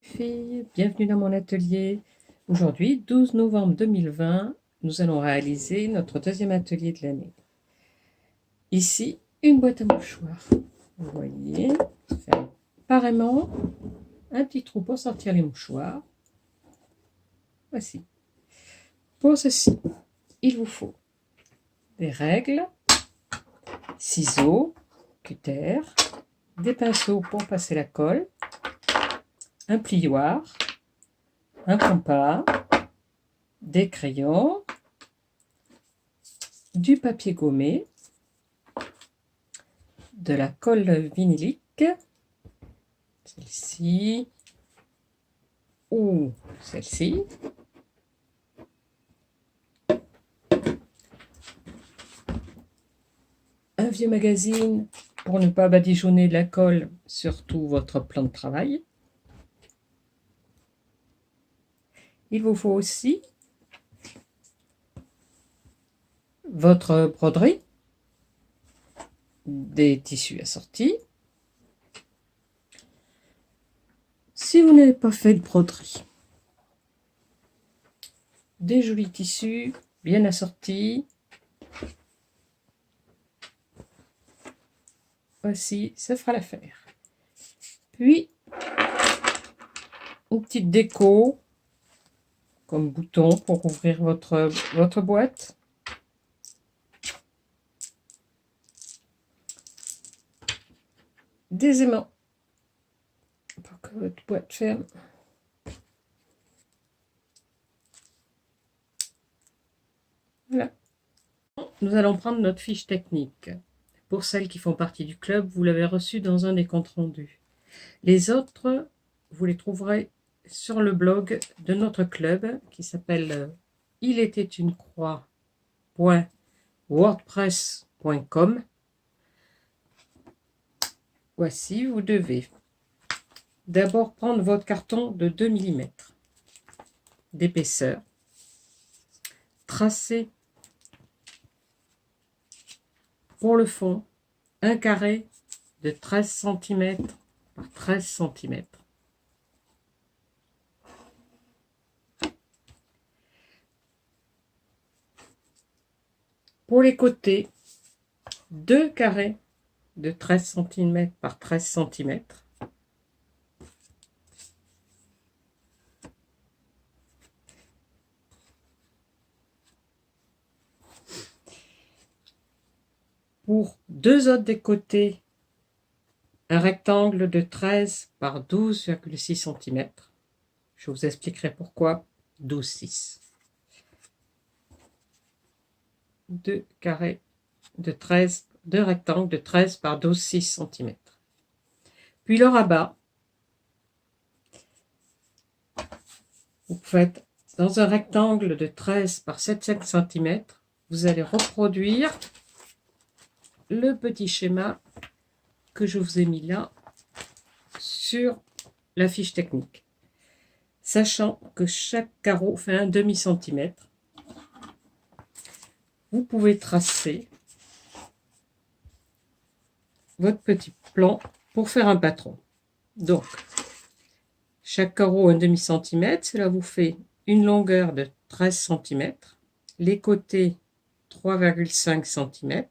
Filles, bienvenue dans mon atelier. Aujourd'hui, 12 novembre 2020, nous allons réaliser notre deuxième atelier de l'année. Ici, une boîte à mouchoirs. Vous voyez, faire pareillement un petit trou pour sortir les mouchoirs. Voici. Pour ceci, il vous faut des règles, ciseaux, cutter, des pinceaux pour passer la colle, un plioir, un compas, des crayons, du papier gommé, de la colle vinylique, celle-ci ou celle-ci, un vieux magazine pour ne pas badigeonner de la colle sur tout votre plan de travail. Il vous faut aussi votre broderie, des tissus assortis. Si vous n'avez pas fait de broderie, des jolis tissus bien assortis. Voici, ça fera l'affaire. Puis, une petite déco, comme bouton pour ouvrir votre boîte. Des aimants pour que votre boîte ferme. Voilà. Nous allons prendre notre fiche technique. Pour celles qui font partie du club, vous l'avez reçue dans un des comptes rendus. Les autres, vous les trouverez sur le blog de notre club qui s'appelle il était une croix.wordpress.com. Voici, vous devez d'abord prendre votre carton de 2 mm d'épaisseur, tracer pour le fond un carré de 13 cm par 13 cm. Pour les côtés, 2 carrés de 13 cm par 13 cm. Pour 2 autres des côtés, un rectangle de 13 par 12,6 cm. Je vous expliquerai pourquoi 12,6. 2 carrés de 13, 2 rectangles de 13 par 12,6 cm. Puis le rabat, vous faites dans un rectangle de 13 par 7,5 cm, vous allez reproduire le petit schéma que je vous ai mis là sur la fiche technique, sachant que chaque carreau fait un demi-centimètre. Vous pouvez tracer votre petit plan pour faire un patron. Donc, chaque carreau un demi-centimètre, cela vous fait une longueur de 13 cm, les côtés 3,5 cm,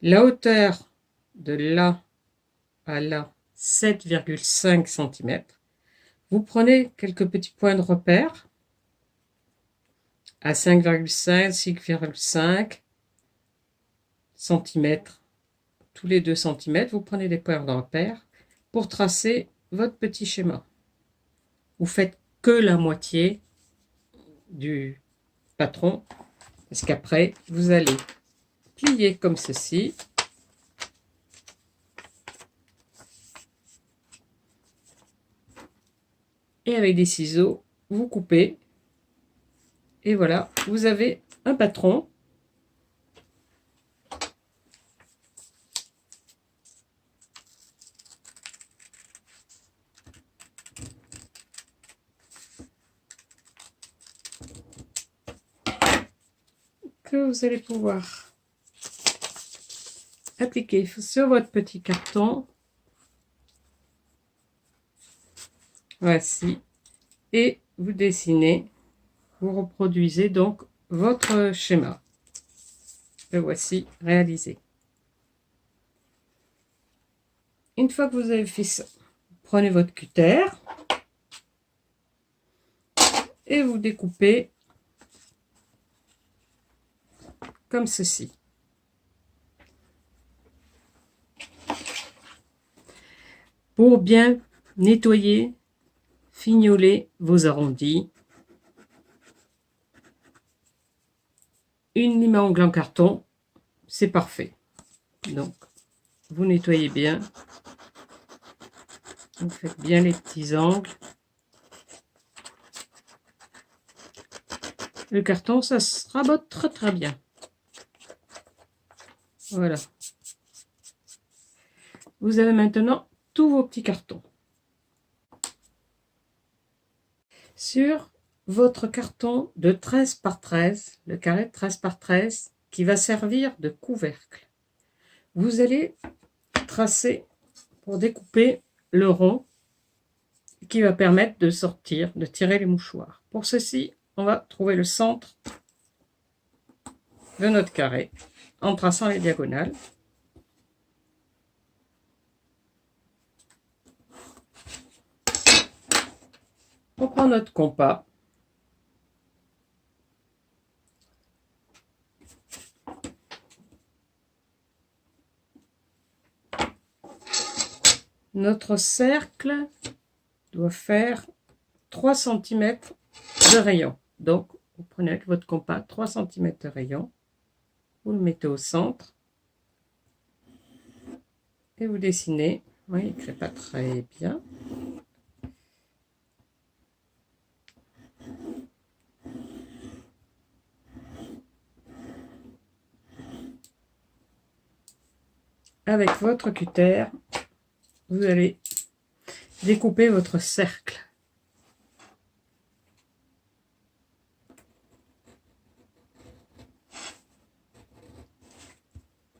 la hauteur de là à là 7,5 cm. Vous prenez quelques petits points de repère à 5,5, 6,5 cm, tous les 2 cm, vous prenez des points de repère pour tracer votre petit schéma. Vous faites que la moitié du patron, parce qu'après, vous allez plier comme ceci. Et avec des ciseaux, vous coupez. Et voilà, vous avez un patron. Que vous allez pouvoir appliquer sur votre petit carton Voici. Et vous dessinez, vous reproduisez donc votre schéma. Le voici réalisé. Une fois que vous avez fait ça, prenez votre cutter et vous découpez comme ceci. Pour bien nettoyer, fignoler vos arrondis, une lime à ongles en carton, c'est parfait. Donc, vous nettoyez bien. Vous faites bien les petits angles. Le carton, ça se rabote très très bien. Voilà. Vous avez maintenant tous vos petits cartons. Sur votre carton de 13 par 13, le carré de 13 par 13, qui va servir de couvercle, vous allez tracer pour découper le rond qui va permettre de sortir, de tirer les mouchoirs. Pour ceci, on va trouver le centre de notre carré en traçant les diagonales. On prend notre compas. Notre cercle doit faire 3 cm de rayon. Donc, vous prenez avec votre compas 3 cm de rayon. Vous le mettez au centre. Et vous dessinez. Oui, il ne crée pas très bien. Avec votre cutter, vous allez découper votre cercle.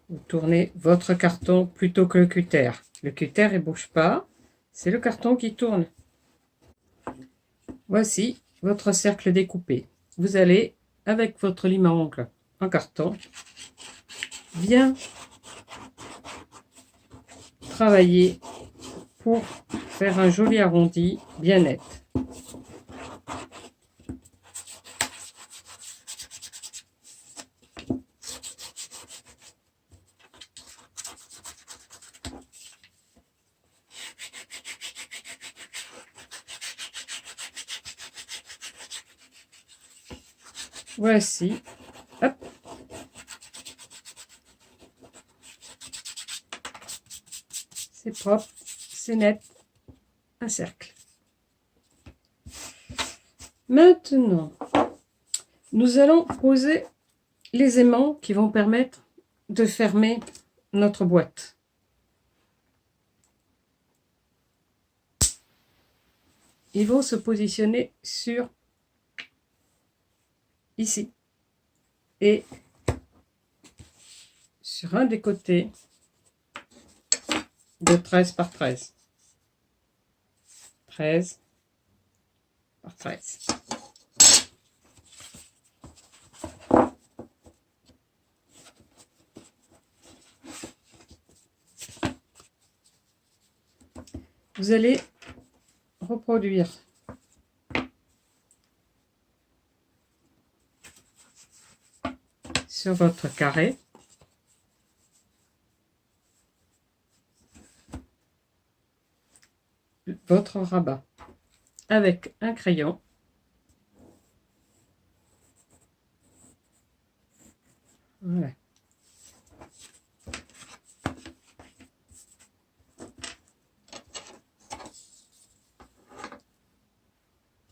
Vous tournez votre carton plutôt que le cutter. Le cutter ne bouge pas, c'est le carton qui tourne. Voici votre cercle découpé. Vous allez, avec votre lime à ongles en carton, bien travailler pour faire un joli arrondi bien net. Voici. Hop. C'est propre, c'est net, un cercle. Maintenant, nous allons poser les aimants qui vont permettre de fermer notre boîte. Ils vont se positionner sur ici et sur un des côtés de 13 par 13. 13 par 13. Vous allez reproduire sur votre carré votre rabat avec un crayon. Voilà.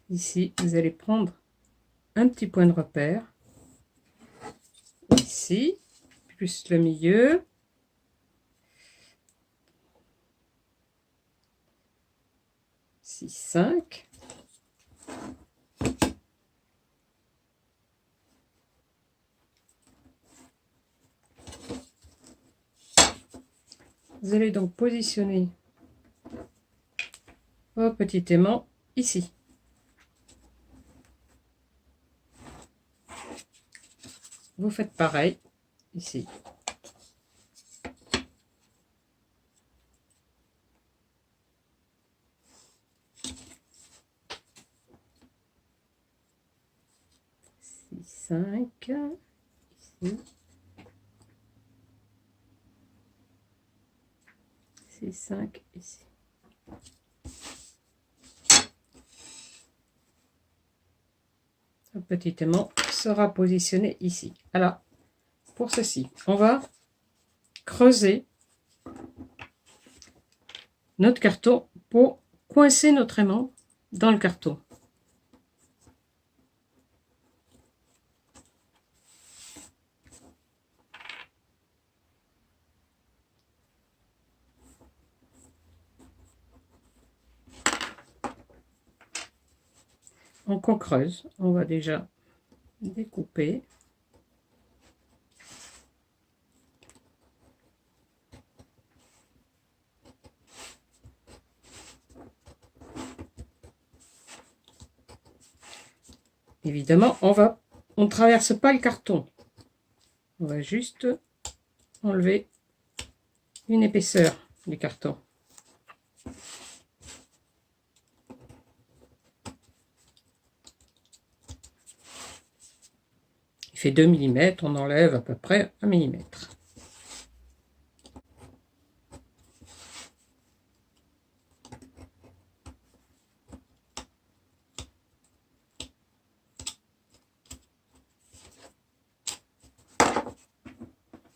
Ici, vous allez prendre un petit point de repère. Ici, plus le milieu. Ici, 5. Vous allez donc positionner vos petits aimants ici. Vous faites pareil ici. Six, 5, ici. 6, 5 ici. Le petit aimant sera positionné ici. Alors, pour ceci, on va creuser notre carton pour coincer notre aimant dans le carton. Donc on creuse, on va déjà découper. Évidemment, on ne traverse pas le carton. On va juste enlever une épaisseur du carton. Il fait 2 mm, on enlève à peu près 1 mm.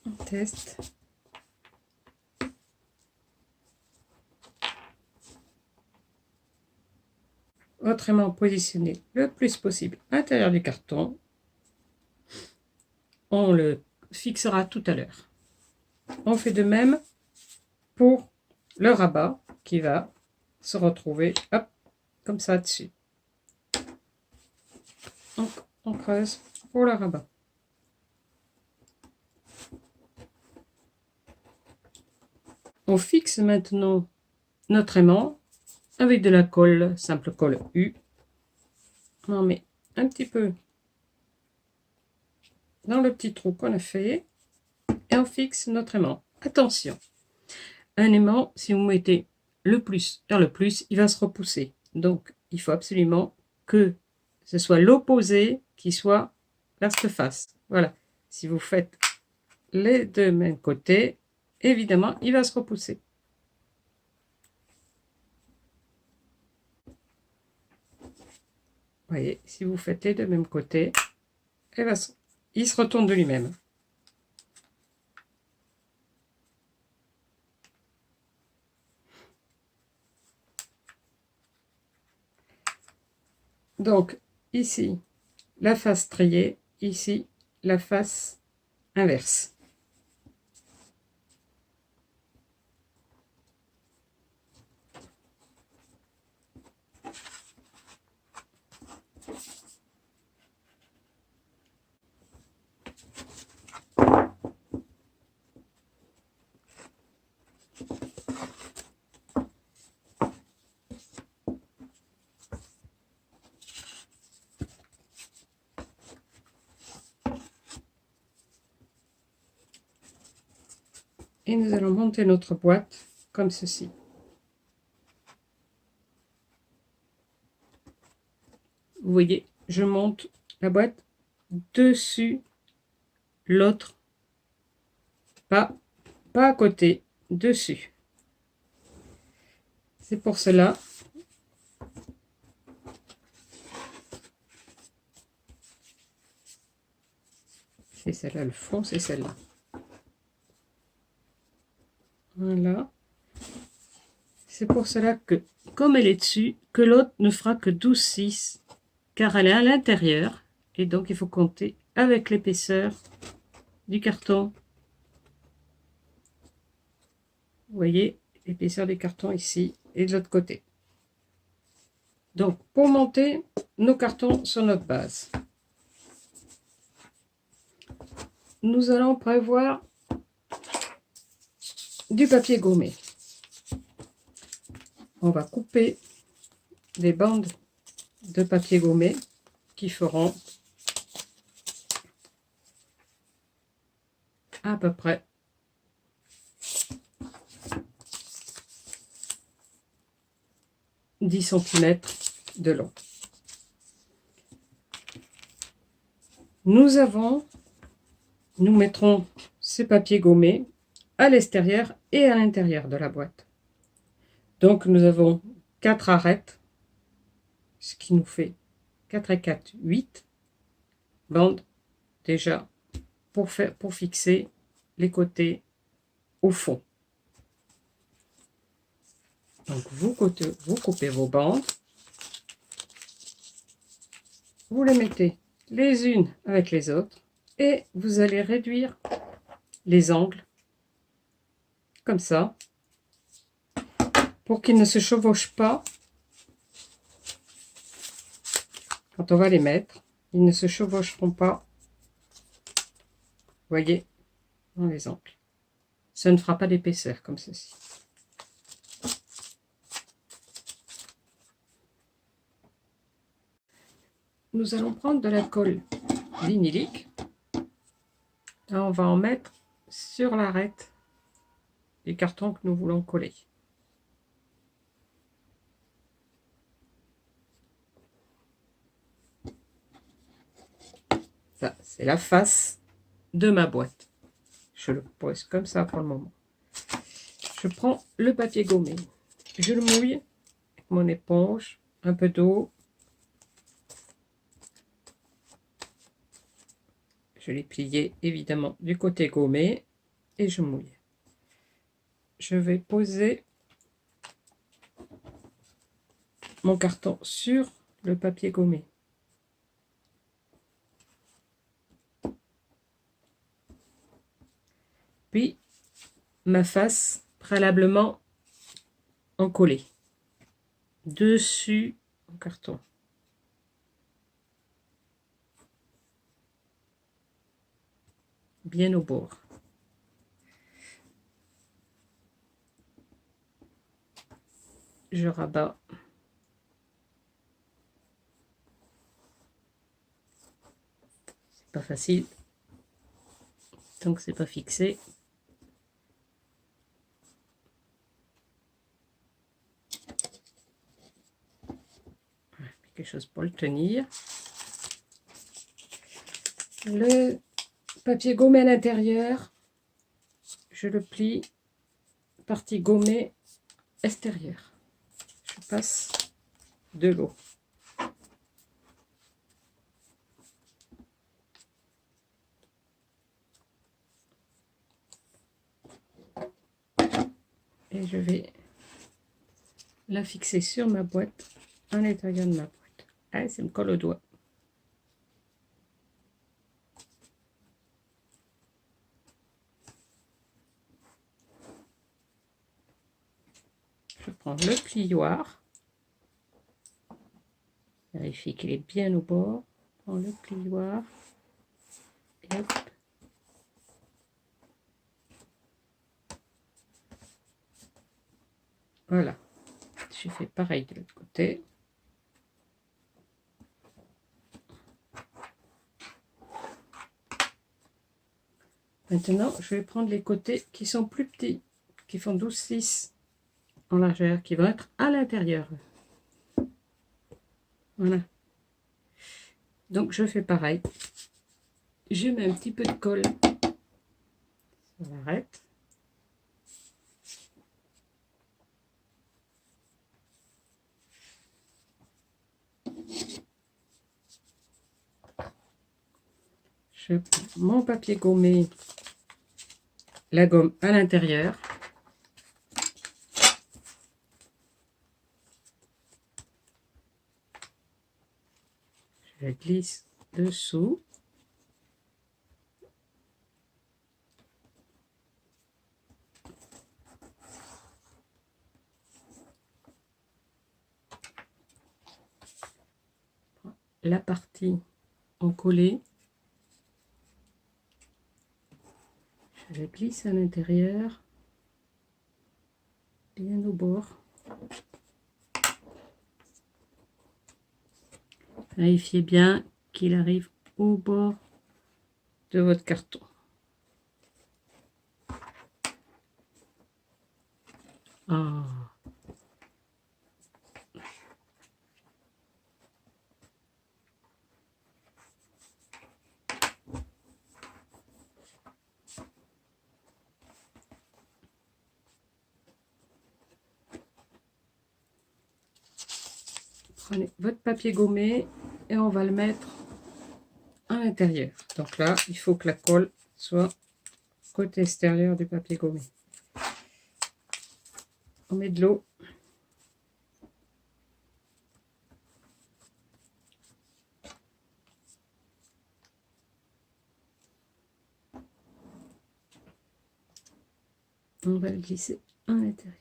On teste. Votre aimant positionné le plus possible à l'intérieur du carton. On le fixera tout à l'heure. On fait de même pour le rabat qui va se retrouver hop, comme ça dessus. Donc on creuse pour le rabat. On fixe maintenant notre aimant avec de la colle, simple colle U. On en met un petit peu dans le petit trou qu'on a fait et on fixe notre aimant. Attention, un aimant, si vous mettez le plus vers le plus, il va se repousser. Donc, il faut absolument que ce soit l'opposé qui soit vers cette face. Voilà. Si vous faites les deux mêmes côtés, évidemment, il va se repousser. Vous voyez, si vous faites les deux mêmes côtés, il se retourne de lui-même. Donc, ici, la face striée, ici, la face inverse. Et nous allons monter notre boîte comme ceci. Vous voyez, je monte la boîte dessus l'autre, pas à côté, dessus. C'est pour cela c'est celle-là le fond, c'est celle-là. Voilà. C'est pour cela que, comme elle est dessus, que l'autre ne fera que 12,6, car elle est à l'intérieur, et donc il faut compter avec l'épaisseur du carton. Vous voyez l'épaisseur du carton ici et de l'autre côté. Donc, pour monter nos cartons sur notre base, nous allons prévoir du papier gommé. On va couper des bandes de papier gommé qui feront à peu près 10 cm de long. Nous mettrons ces papiers gommés à l'extérieur et à l'intérieur de la boîte. Donc nous avons 4 arêtes, ce qui nous fait 4 et 4, 8 bandes déjà pour fixer les côtés au fond. Donc vous coupez vos bandes, vous les mettez les unes avec les autres et vous allez réduire les angles comme ça pour qu'ils ne se chevauchent pas quand on va les mettre. Ils ne se chevaucheront pas, voyez, dans les angles. Ça ne fera pas d'épaisseur comme ceci. Nous allons prendre de la colle vinylique. Là, on va en mettre sur l'arête du carton que nous voulons coller. Ça, c'est la face de ma boîte. Je le pose comme ça pour le moment. Je prends le papier gommé. Je le mouille avec mon éponge, un peu d'eau. Je l'ai plié évidemment du côté gommé et je mouille. Je vais poser mon carton sur le papier gommé. Puis ma face préalablement encollée dessus mon carton. Bien au bord. Je rabats. C'est pas facile tant que c'est pas fixé. Quelque chose pour le tenir. Le papier gommé à l'intérieur, je le plie partie gommée extérieure. Je passe de l'eau. Et je vais la fixer sur ma boîte, à l'intérieur de ma boîte. Ah, ça me colle au doigt. Je prends le plioir. Vérifie qu'il est bien au bord. Je prends le plioir. Et hop. Voilà. Je fais pareil de l'autre côté. Maintenant, je vais prendre les côtés qui sont plus petits, qui font 12,6 en largeur, qui vont être à l'intérieur. Voilà. Donc, je fais pareil. Je mets un petit peu de colle sur l'arête. Je prends mon papier gommé, la gomme à l'intérieur. Je glisse dessous. La partie encollée. Je glisse à l'intérieur, bien au bord. Vérifiez bien qu'il arrive au bord de votre carton. Ah. Prenez votre papier gommé et on va le mettre à l'intérieur. Donc là, il faut que la colle soit côté extérieur du papier gommé. On met de l'eau. On va le glisser à l'intérieur.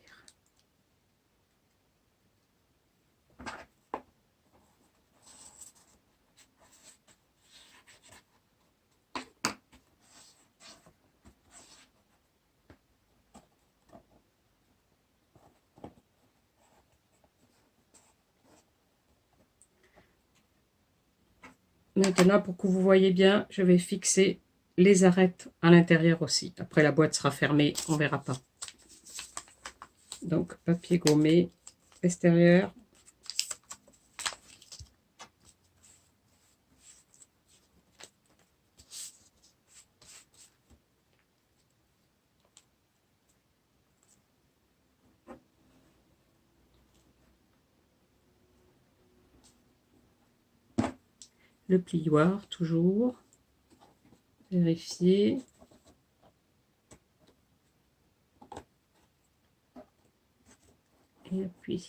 Maintenant, pour que vous voyez bien, je vais fixer les arêtes à l'intérieur aussi. Après, la boîte sera fermée, on ne verra pas. Donc, papier gommé extérieur. Le plioir, toujours. Vérifier. Et appuyer.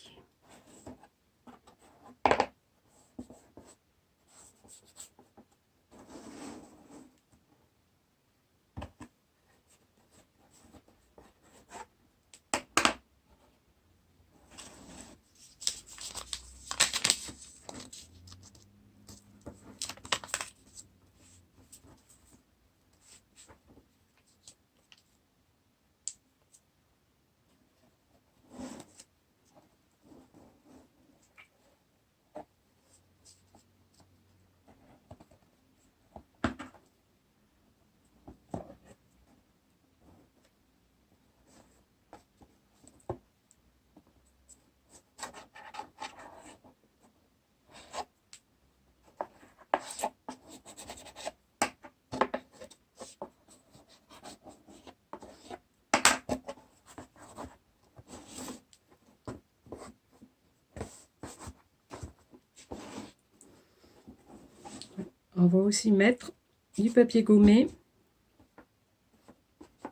On va aussi mettre du papier gommé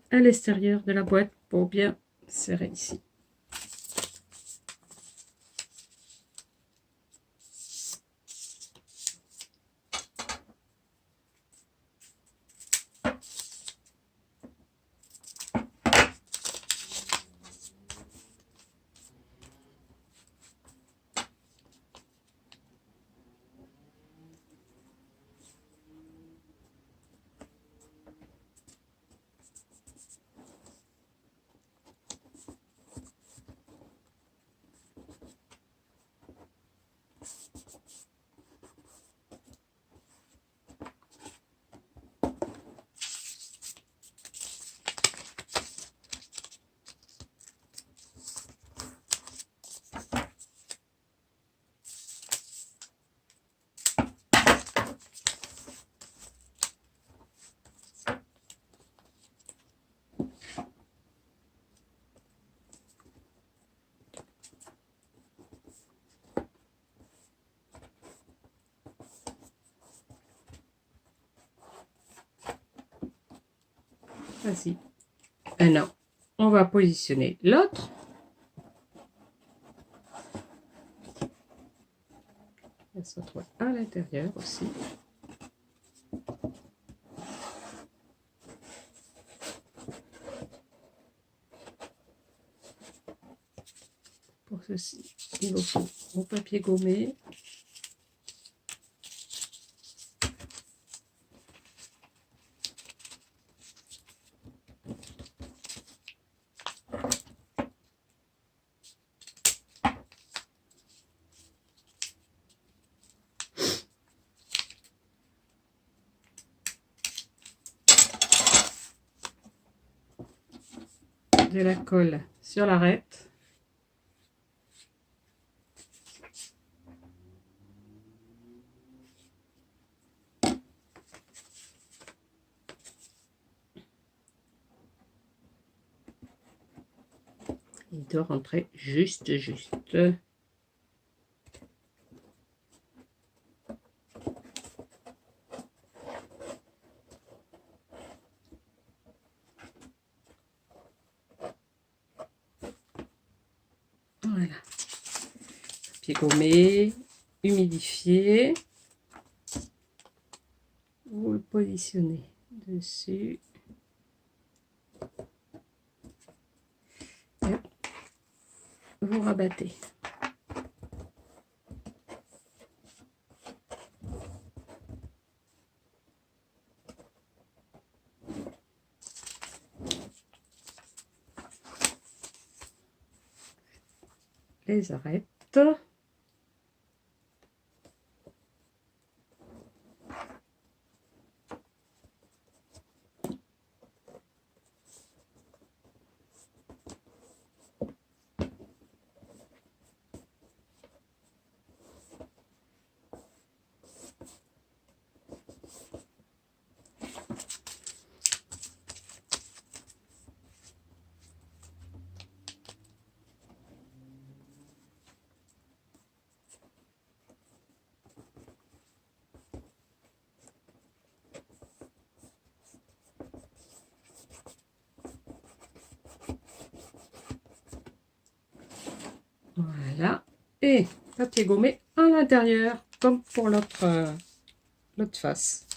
à l'extérieur de la boîte pour bien serrer ici. Ainsi. Maintenant, on va positionner l'autre. Elle se retrouve à l'intérieur aussi. Pour ceci, il vous faut mon papier gommé. de la colle sur l'arête. Il doit rentrer juste. Voilà. Papier gommé, humidifié. Vous le positionnez dessus. Et vous rabattez. Les arêtes. Voilà. Et papier gommé à l'intérieur, comme pour l'autre face.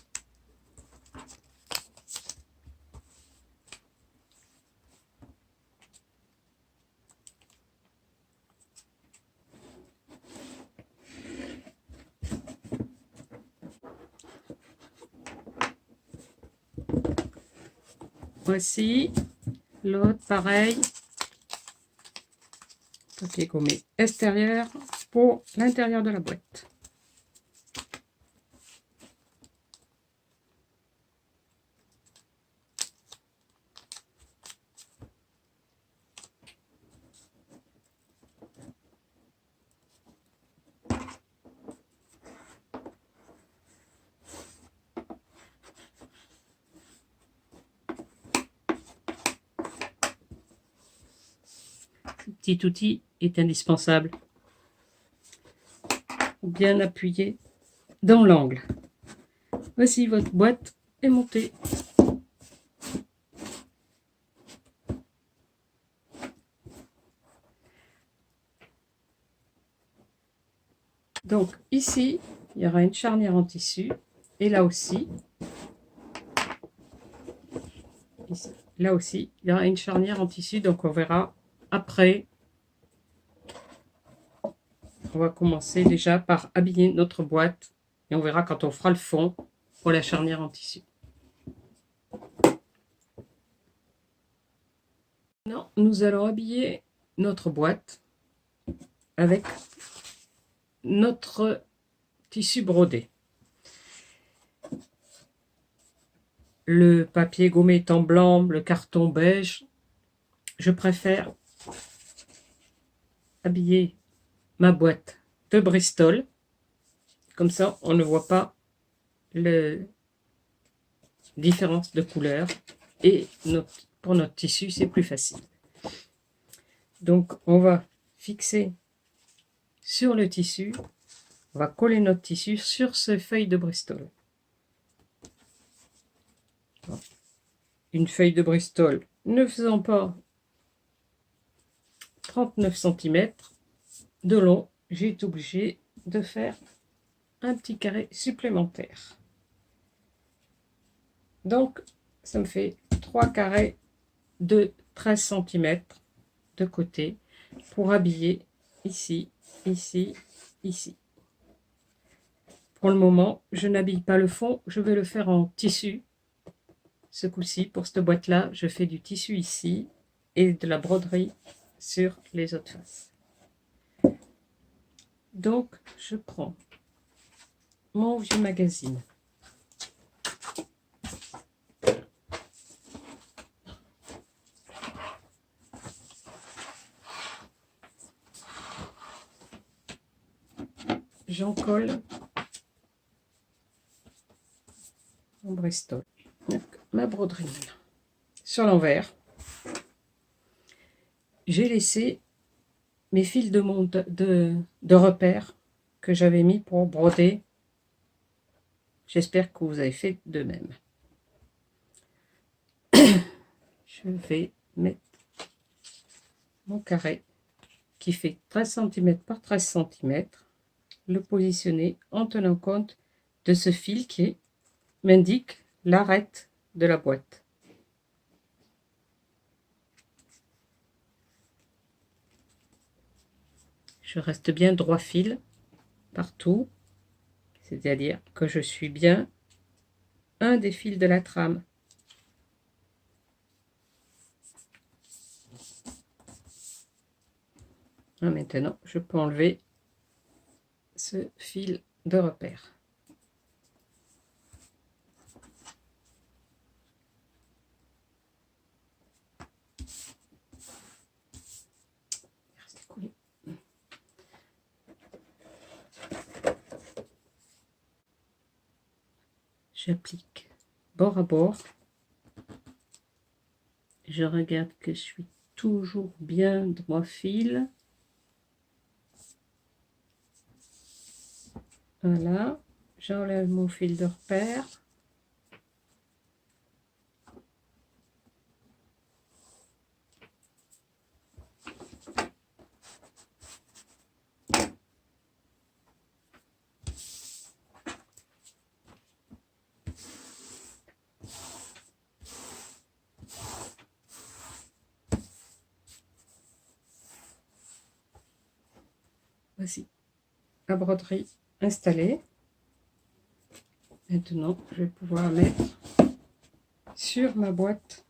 Voici l'autre, pareil. Papier gommé extérieur pour l'intérieur de la boîte. Ce petit outil est indispensable. Bien appuyé dans l'angle. Voici votre boîte est montée. Donc ici, il y aura une charnière en tissu et là aussi, ici, là aussi, il y aura une charnière en tissu. Donc on verra après. On va commencer déjà par habiller notre boîte et on verra quand on fera le fond pour la charnière en tissu. Non, nous allons habiller notre boîte avec notre tissu brodé. Le papier gommé étant blanc, le carton beige, je préfère habiller ma boîte de Bristol. Comme ça, on ne voit pas la différence de couleur. Et pour notre tissu, c'est plus facile. Donc, on va fixer sur le tissu. On va coller notre tissu sur ces feuilles de Bristol. Une feuille de Bristol ne faisant pas 39 cm de long, j'ai été obligé de faire un petit carré supplémentaire. Donc, ça me fait 3 carrés de 13 cm de côté pour habiller ici, ici, ici. Pour le moment, je n'habille pas le fond, je vais le faire en tissu. Ce coup-ci, pour cette boîte-là, je fais du tissu ici et de la broderie sur les autres faces. Donc, je prends mon vieux magazine. j'en colle en Bristol. Donc, ma broderie sur l'envers. J'ai laissé mes fils de repère que j'avais mis pour broder. J'espère que vous avez fait de même. Je vais mettre mon carré qui fait 13 cm par 13 cm, le positionner en tenant compte de ce fil qui m'indique l'arête de la boîte. Je reste bien droit fil partout, c'est-à-dire que je suis bien un des fils de la trame. Maintenant, je peux enlever ce fil de repère. J'applique bord à bord. Je regarde que je suis toujours bien droit fil. Voilà, j'enlève mon fil de repère. Voici la broderie installée. Maintenant, je vais pouvoir mettre sur ma boîte.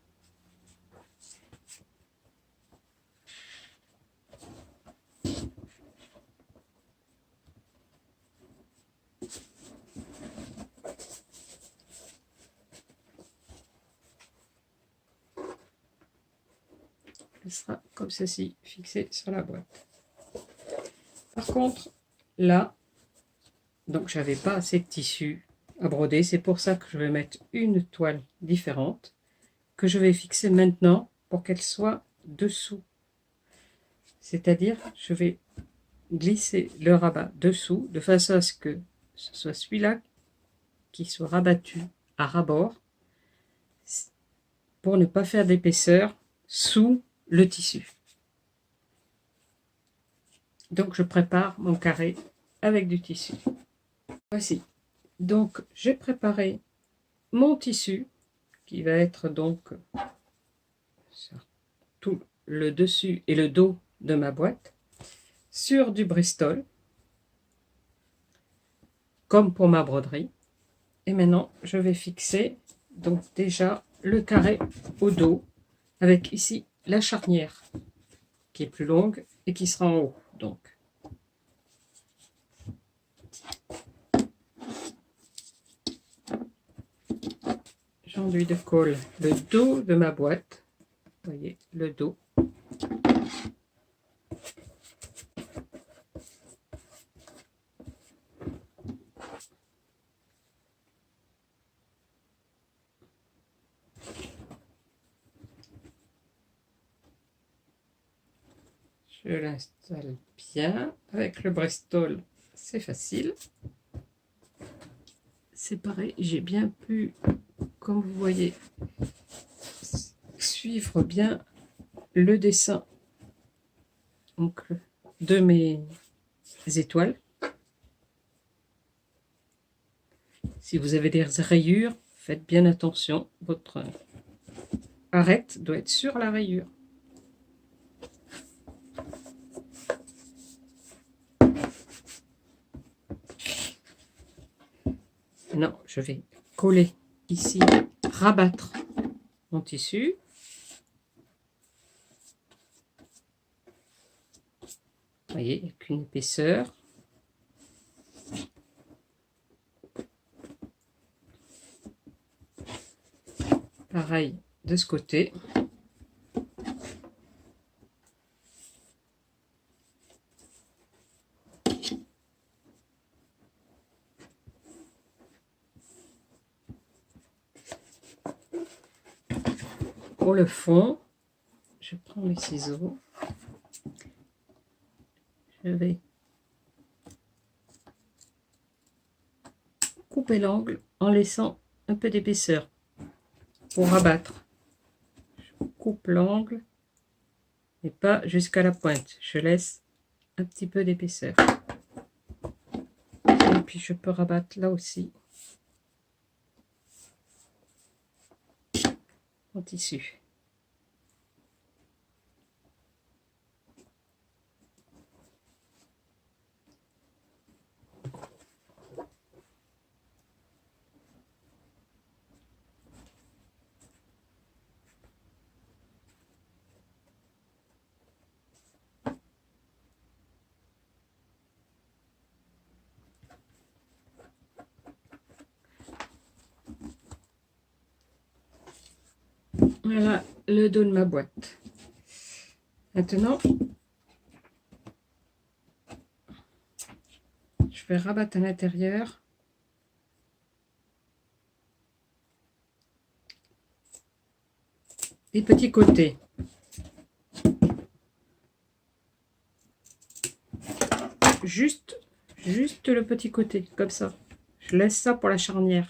Elle sera comme ceci, fixée sur la boîte. Par contre, là, donc j'avais pas assez de tissu à broder, c'est pour ça que je vais mettre une toile différente que je vais fixer maintenant pour qu'elle soit dessous. C'est-à-dire, je vais glisser le rabat dessous de façon à ce que ce soit celui-là qui soit rabattu à ras-bord pour ne pas faire d'épaisseur sous le tissu. Donc je prépare mon carré avec du tissu. Voici. Donc j'ai préparé mon tissu qui va être donc sur tout le dessus et le dos de ma boîte sur du Bristol comme pour ma broderie. Et maintenant je vais fixer donc déjà le carré au dos avec ici la charnière qui est plus longue et qui sera en haut. Donc j'enduis de colle le dos de ma boîte. Vous voyez le dos. Je l'installe bien. Avec le Bristol, c'est facile. C'est pareil, j'ai bien pu, comme vous voyez, suivre bien le dessin donc, de mes étoiles. Si vous avez des rayures, faites bien attention. Votre arête doit être sur la rayure. Maintenant, je vais coller ici, rabattre mon tissu. Vous voyez, avec une épaisseur. Pareil de ce côté. pour le fond, je prends mes ciseaux. Je vais couper l'angle en laissant un peu d'épaisseur pour rabattre. Je coupe l'angle, mais pas jusqu'à la pointe. Je laisse un petit peu d'épaisseur. Et puis je peux rabattre là aussi mon tissu. Voilà le dos de ma boîte. Maintenant, je vais rabattre à l'intérieur. Les petits côtés. Juste le petit côté, comme ça. Je laisse ça pour la charnière.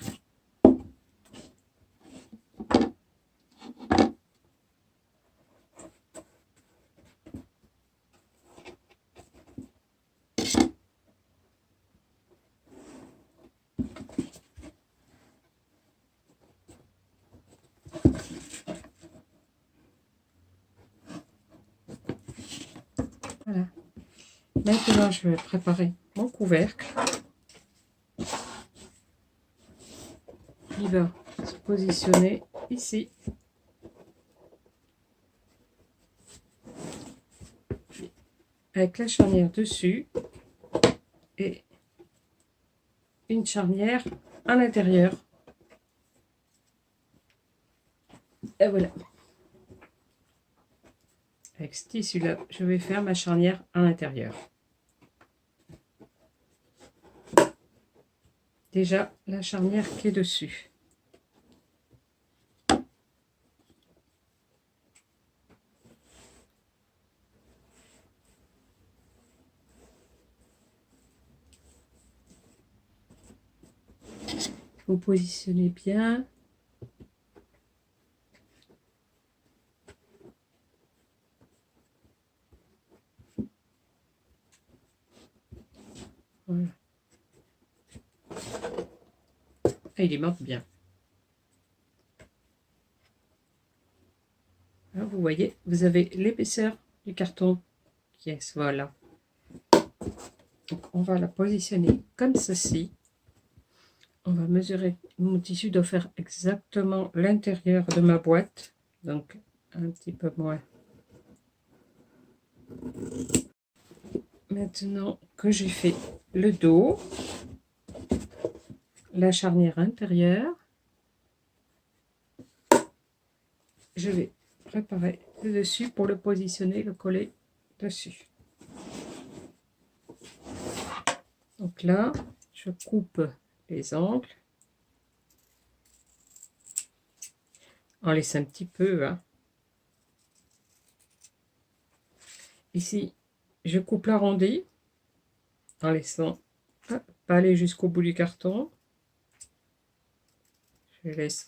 Voilà. Maintenant, je vais préparer mon couvercle. Il va se positionner ici. Avec la charnière dessus et une charnière à l'intérieur. Et voilà. Avec ce tissu là, je vais faire ma charnière à l'intérieur. Déjà la charnière qui est dessus. Vous positionnez bien. Voilà. Et il aimente bien. Là, vous voyez, vous avez l'épaisseur du carton qui est voilà. Donc on va la positionner comme ceci. On va mesurer. Mon tissu doit faire exactement l'intérieur de ma boîte, donc un petit peu moins. Maintenant que j'ai fait le dos, la charnière intérieure, je vais préparer le dessus pour le positionner, le coller dessus. Donc là, je coupe les angles. On laisse un petit peu. Hein. Ici, je coupe l'arrondi en laissant pas aller jusqu'au bout du carton. Je laisse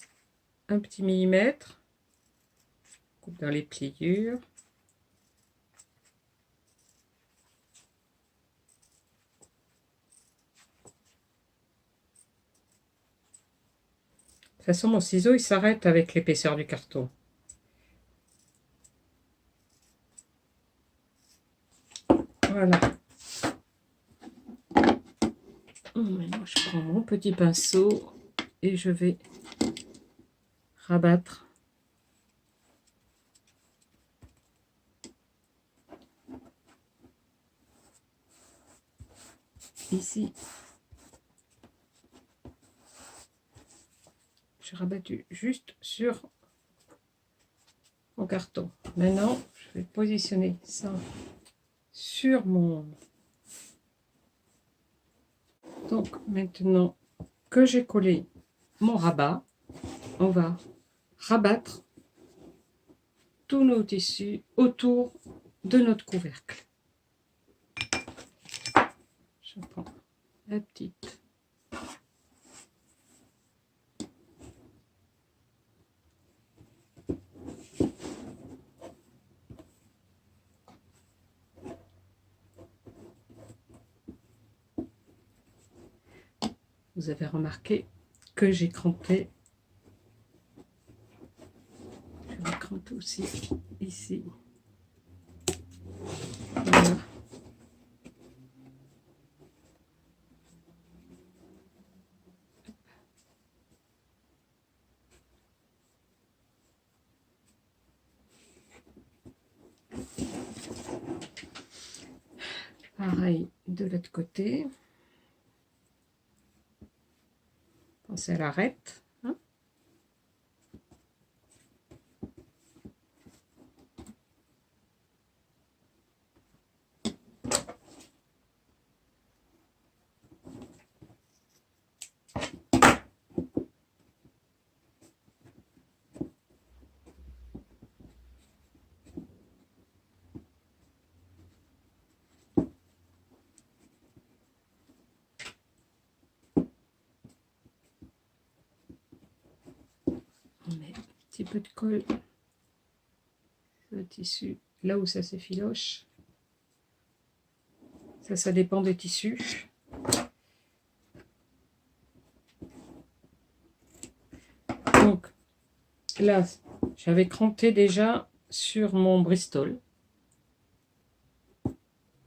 un petit millimètre. Coupe dans les pliures. De toute façon, mon ciseau, il s'arrête avec l'épaisseur du carton. Voilà. Maintenant, je prends mon petit pinceau et je vais rabattre ici. J'ai rabattu juste sur mon carton. Maintenant, je vais positionner ça sur mon... Donc, maintenant que j'ai collé mon rabat, on va rabattre tous nos tissus autour de notre couvercle. Je prends la petite. Vous avez remarqué que j'ai crampé. Je vais cramper aussi ici. Voilà. Pareil de l'autre côté. Pensez à l'arête. Hein. On met un petit peu de colle sur le tissu, là où ça s'effiloche. Ça dépend des tissus. Donc, là, j'avais crampé déjà sur mon Bristol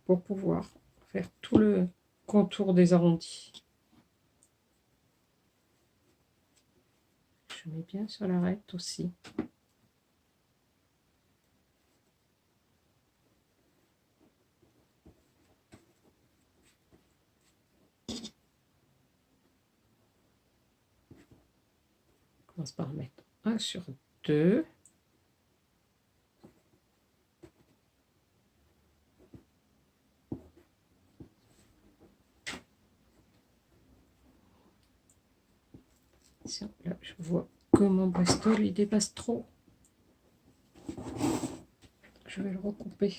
pour pouvoir faire tout le contour des arrondis. Je mets bien sur l'arête aussi. On commence par mettre 1 sur 2. Là, je vois que mon Bristol il dépasse trop. Je vais le recouper.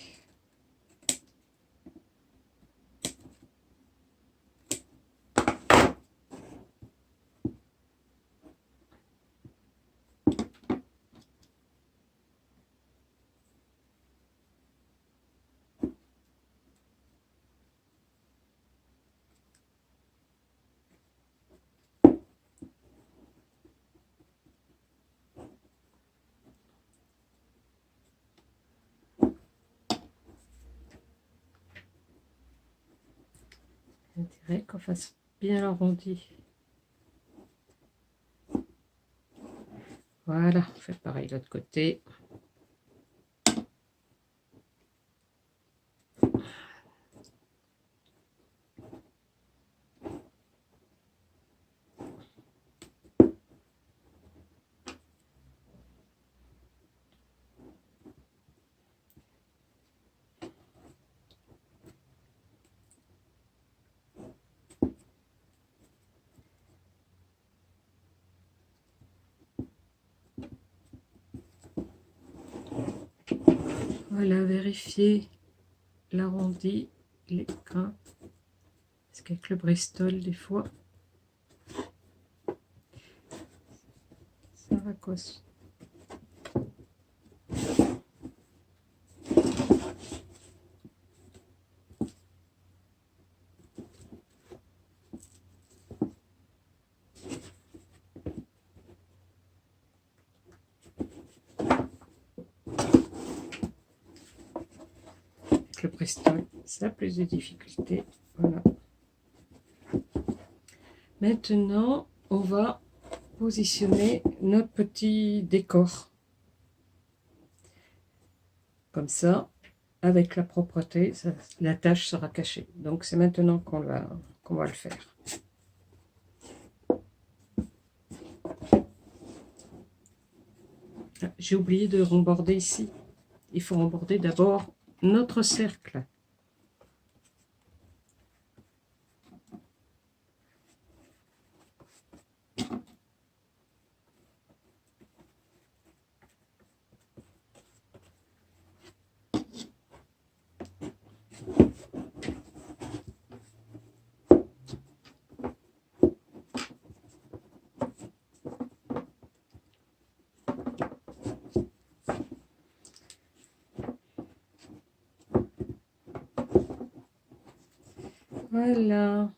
Intérêt qu'on fasse bien l'arrondi. Voilà, on fait pareil de l'autre côté. Voilà, vérifier l'arrondi, les grains. Parce qu'avec le Bristol, des fois, ça racosse. Le Bristol, ça a plus de difficultés. Voilà. Maintenant, on va positionner notre petit décor. Comme ça, avec la propreté, la tâche sera cachée. Donc c'est maintenant qu'on va le faire. J'ai oublié de remborder ici. Il faut remborder d'abord notre cercle. Voilà.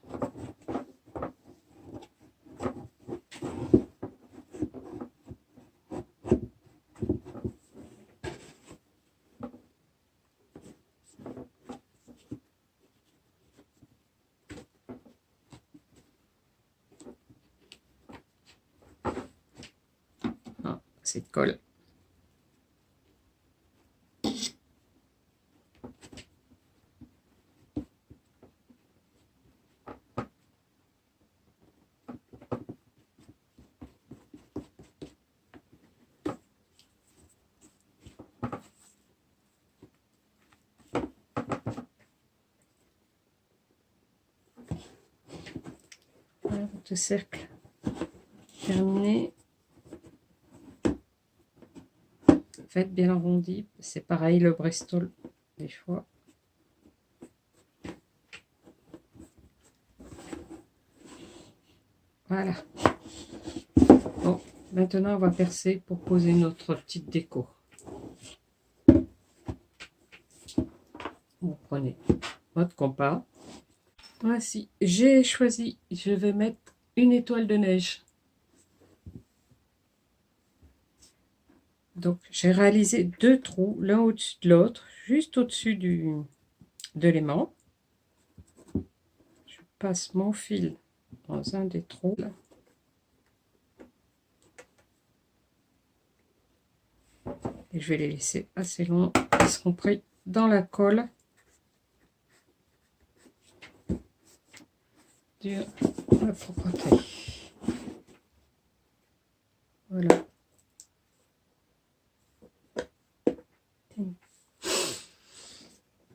Ah, c'est colle. Voilà votre cercle terminé. Faites bien arrondi. C'est pareil le Bristol des fois. Voilà. Bon, maintenant on va percer pour poser notre petite déco. Vous prenez votre compas. Voici, j'ai choisi, je vais mettre une étoile de neige. Donc j'ai réalisé 2 trous, l'un au-dessus de l'autre, juste au-dessus de l'aimant. Je passe mon fil dans un des trous. Et je vais les laisser assez longs. Ils seront pris dans la colle. De la propreté. Voilà.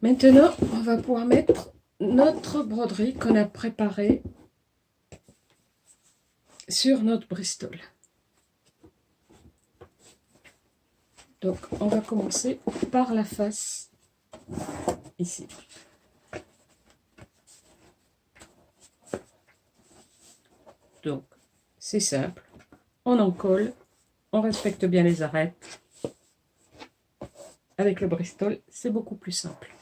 Maintenant, on va pouvoir mettre notre broderie qu'on a préparée sur notre Bristol. Donc, on va commencer par la face, ici. Donc, c'est simple. On en colle, on respecte bien les arêtes. Avec le Bristol, c'est beaucoup plus simple.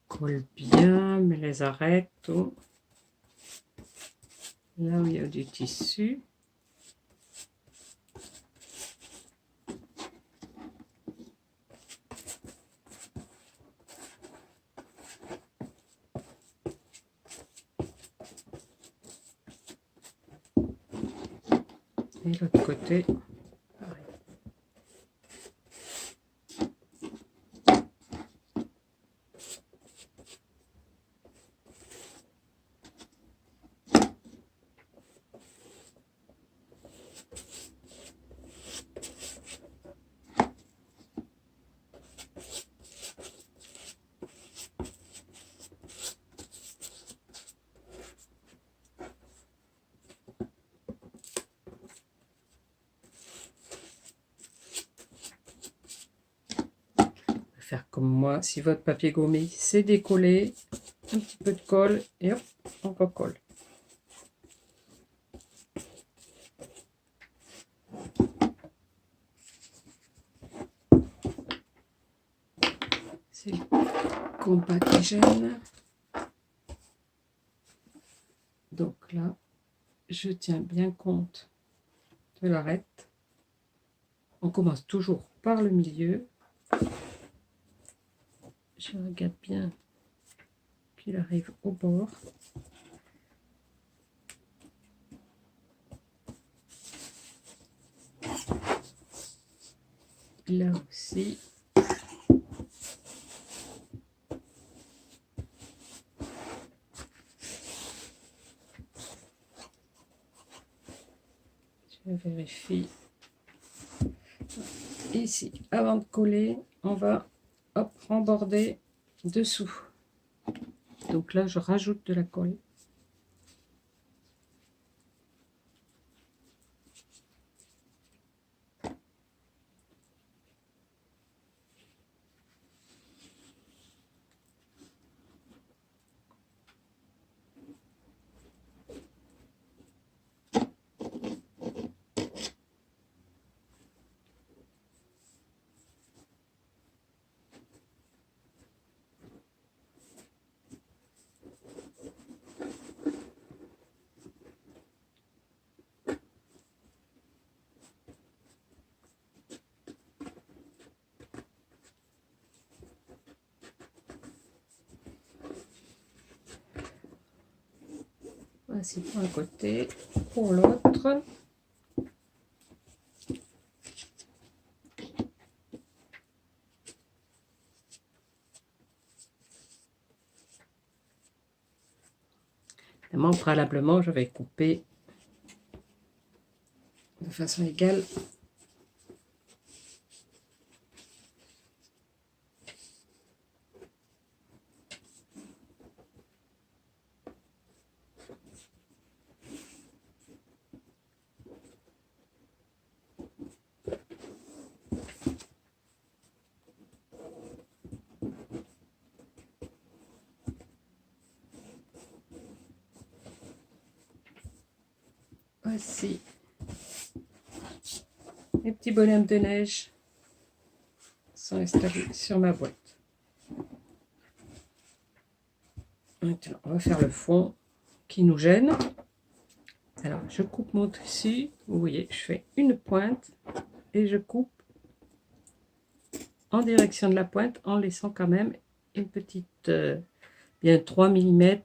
Colle bien, mais les arêtes, tout. Là où il y a du tissu. Et l'autre côté, pareil. Faire comme moi, si votre papier gommé s'est décollé, un petit peu de colle et hop, on recolle. C'est le compas qui gêne. Donc là, je tiens bien compte de l'arête. On commence toujours par le milieu. Je regarde bien qu'il arrive au bord. là aussi. Je vérifie. Ici, avant de coller, on va remborder dessous. Donc là, je rajoute de la colle. Voici pour un côté, pour l'autre. Évidemment, préalablement, je vais couper de façon égale. Voici mes petits bonhommes de neige sont installés sur ma boîte. Maintenant, on va faire le fond qui nous gêne. Alors, je coupe mon tissu. Vous voyez, je fais une pointe et je coupe en direction de la pointe en laissant quand même une petite, bien 3 mm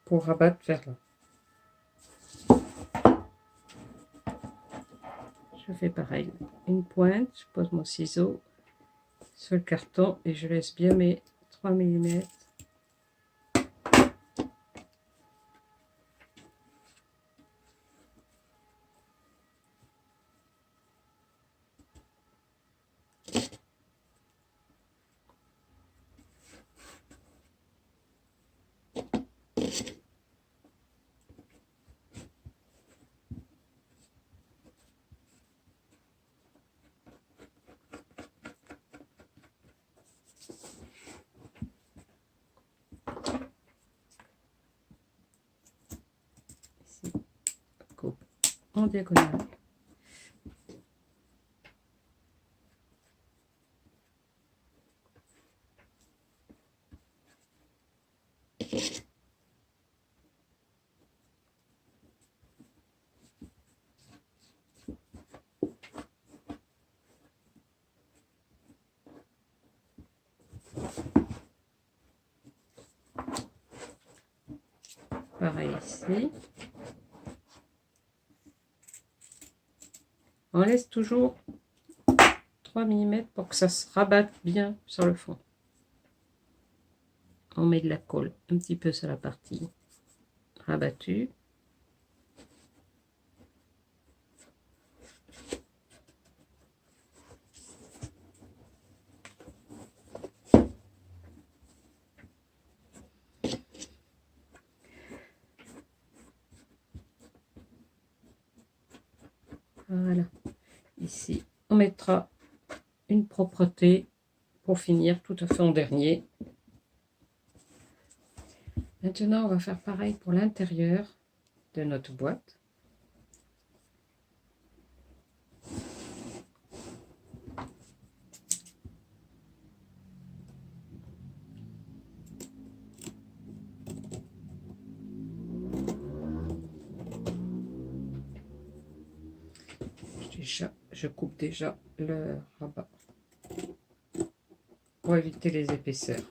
pour rabattre vers là. Je fais pareil, une pointe, je pose mon ciseau sur le carton et je laisse bien mes 3 mm. Ici, coupe en diagonale. Pareil ici. On laisse toujours 3 mm pour que ça se rabatte bien sur le fond. On met de la colle un petit peu sur la partie rabattue. Voilà. Ici, on mettra une propreté pour finir tout à fait en dernier. Maintenant, on va faire pareil pour l'intérieur de notre boîte. Je coupe déjà le rabat pour éviter les épaisseurs.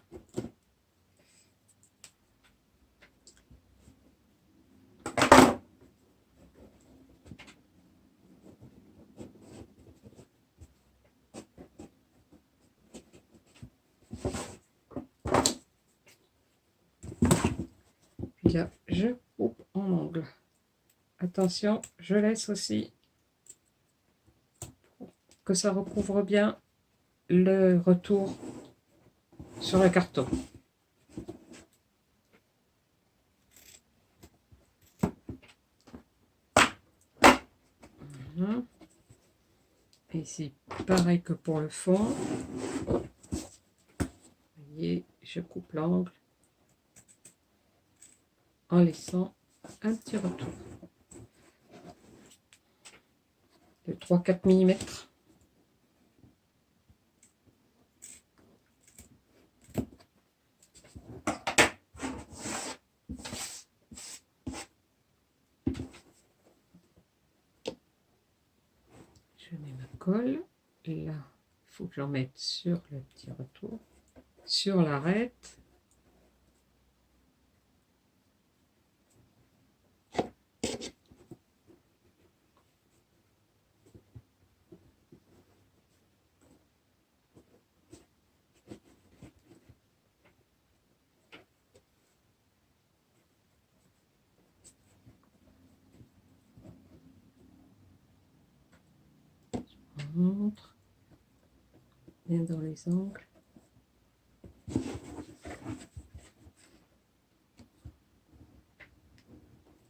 là, je coupe en angle. Attention, je laisse aussi que ça recouvre bien le retour sur le carton. Voilà. Et ici, pareil que pour le fond. Vous voyez, je coupe l'angle en laissant un petit retour de 3-4 mm. Je mets ma colle. Et là, il faut que j'en mette sur le petit retour, sur l'arête. Je montre bien dans les angles.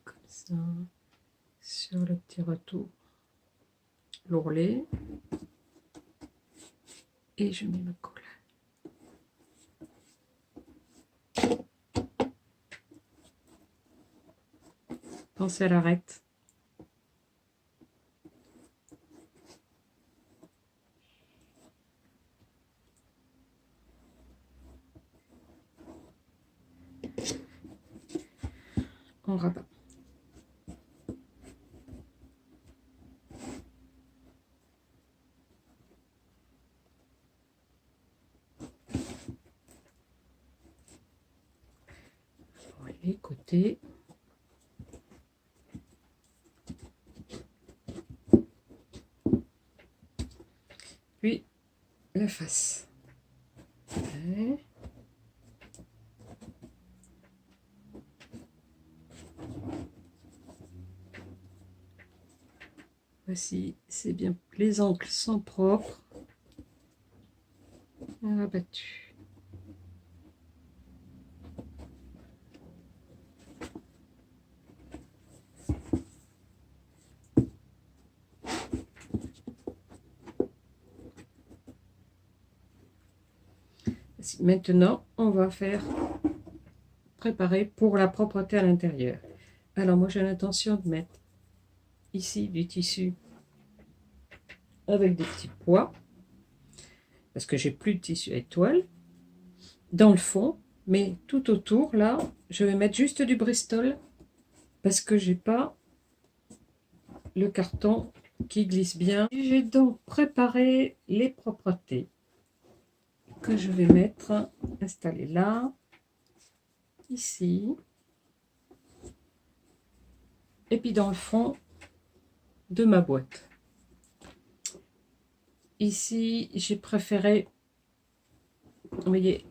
Comme ça, sur le petit retour, l'ourlet. Et je mets ma colle. Pensez à l'arête. On rabat. Pour les côtés. Puis la face. Ouais. Voici, c'est bien. Les angles sont propres. Rabattu. Maintenant, on va faire préparer pour la propreté à l'intérieur. Alors moi j'ai l'intention de mettre ici du tissu avec des petits pois parce que j'ai plus de tissu à étoile dans le fond, mais tout autour là je vais mettre juste du Bristol parce que j'ai pas le carton qui glisse bien. J'ai donc préparé les propretés que je vais mettre installées là, ici, et puis dans le fond de ma boîte. Ici, j'ai préféré, vous voyez,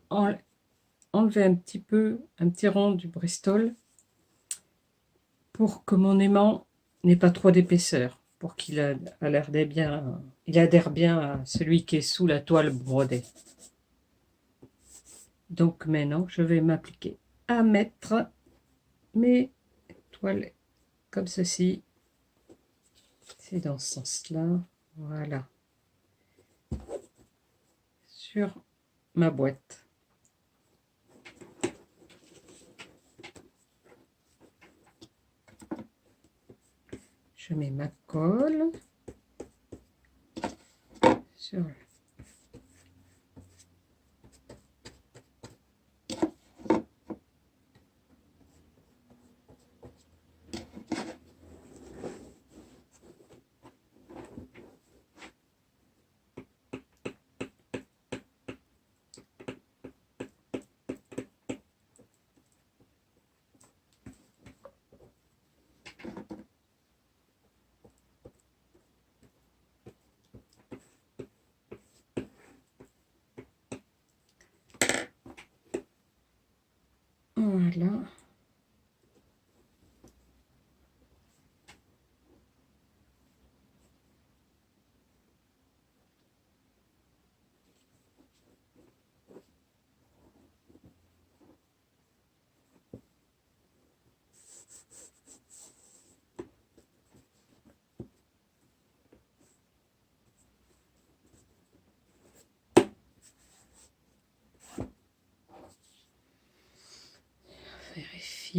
enlever un petit rond du Bristol pour que mon aimant n'ait pas trop d'épaisseur, pour qu'il adhère bien à celui qui est sous la toile brodée. Donc maintenant, je vais m'appliquer à mettre mes toiles comme ceci. C'est dans ce sens-là. Voilà. Sur ma boîte. Je mets ma colle sur voilà.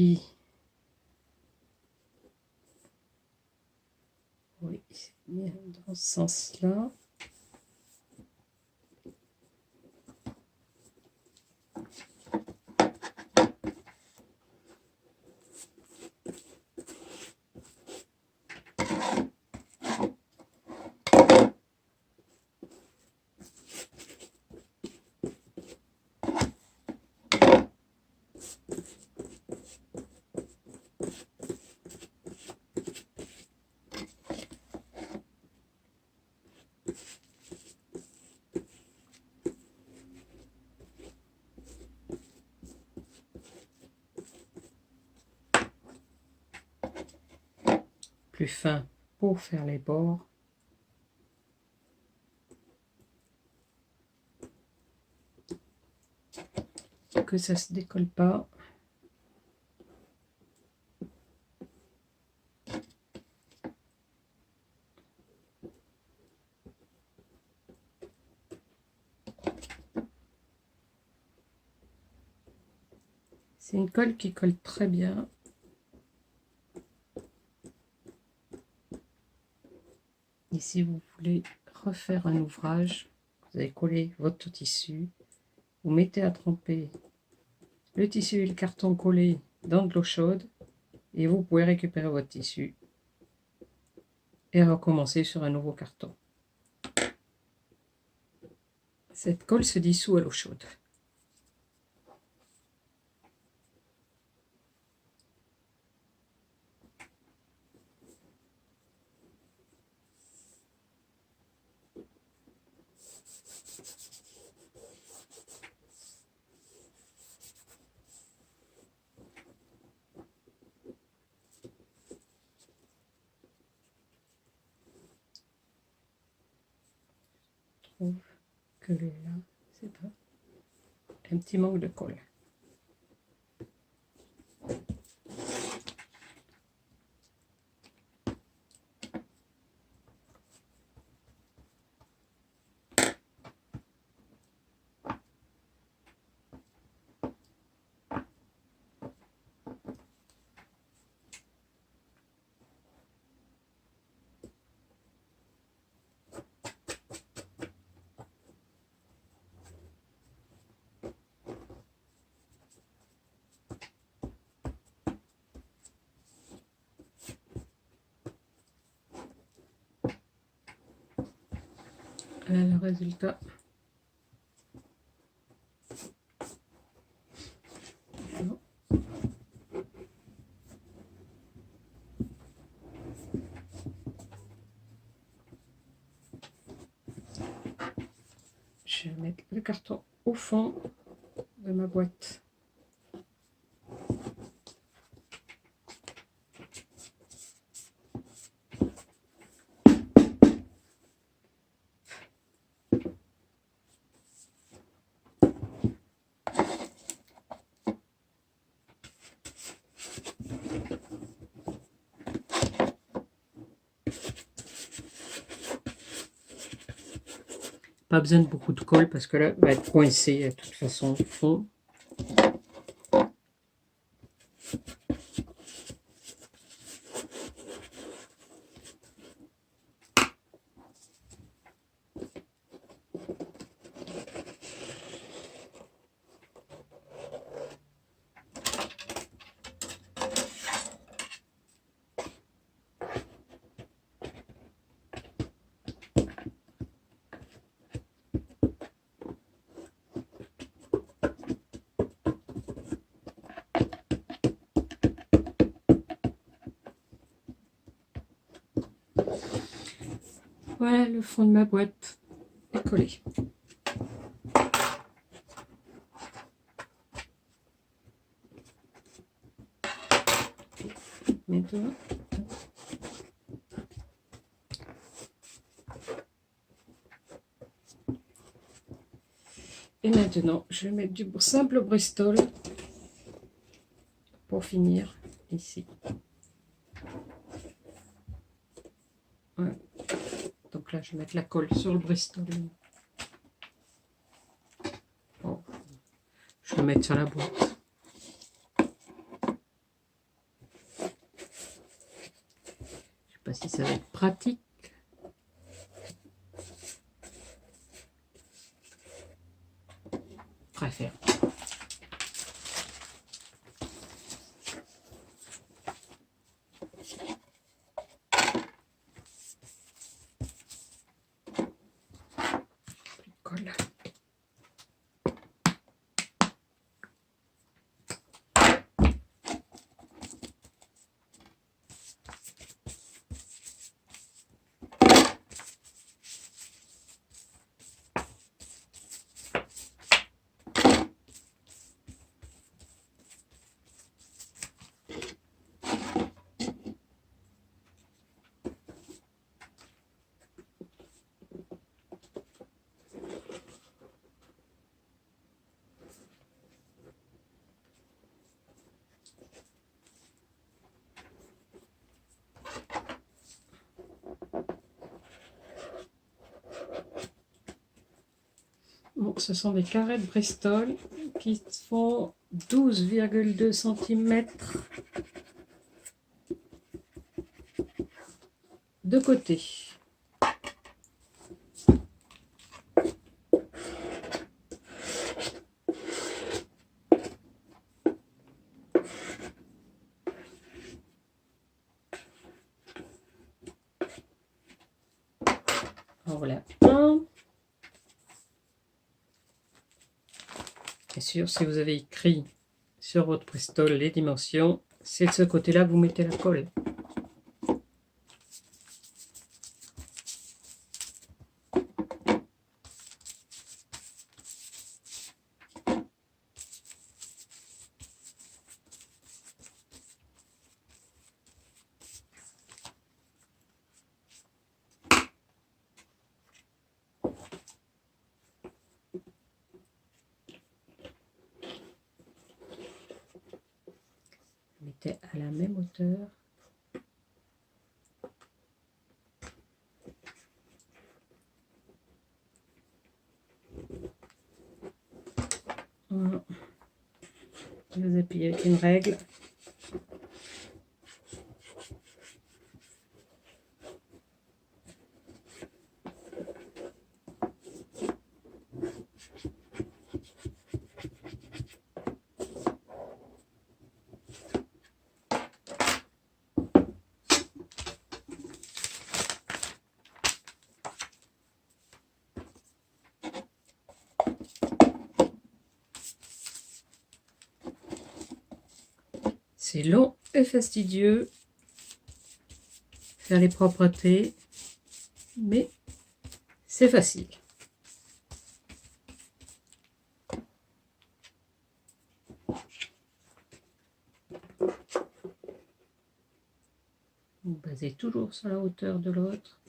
qui... Oui, c'est bien dans ce sens-là. Plus fin pour faire les bords. Que ça se décolle pas. C'est une colle qui colle très bien. Et si vous voulez refaire un ouvrage, vous allez coller votre tissu. Vous mettez à tremper le tissu et le carton collé dans de l'eau chaude. Et vous pouvez récupérer votre tissu et recommencer sur un nouveau carton. Cette colle se dissout à l'eau chaude. Je trouve que là, c'est pas un petit manque de colle. Le résultat. Je vais mettre le carton au fond de ma boîte. Pas besoin de beaucoup de colle parce que là, elle va être coincée de toute façon au fond. Voilà, le fond de ma boîte est collé. Maintenant, je vais mettre du simple Bristol pour finir ici. Voilà. Donc là, je vais mettre la colle sur le Bristol. Oh. Je vais mettre sur la boîte. pas si ça va être pratique. Je préfère. Colle. Bon, ce sont des carrés de Bristol qui font 12,2 cm de côté. En voilà un. Bien sûr, si vous avez écrit sur votre Bristol les dimensions, c'est de ce côté-là que vous mettez la colle. Mettez à la même hauteur. Voilà. Vous appuyez avec une règle. C'est long et fastidieux faire les propretés, mais c'est facile. Vous basez toujours sur la hauteur de l'autre.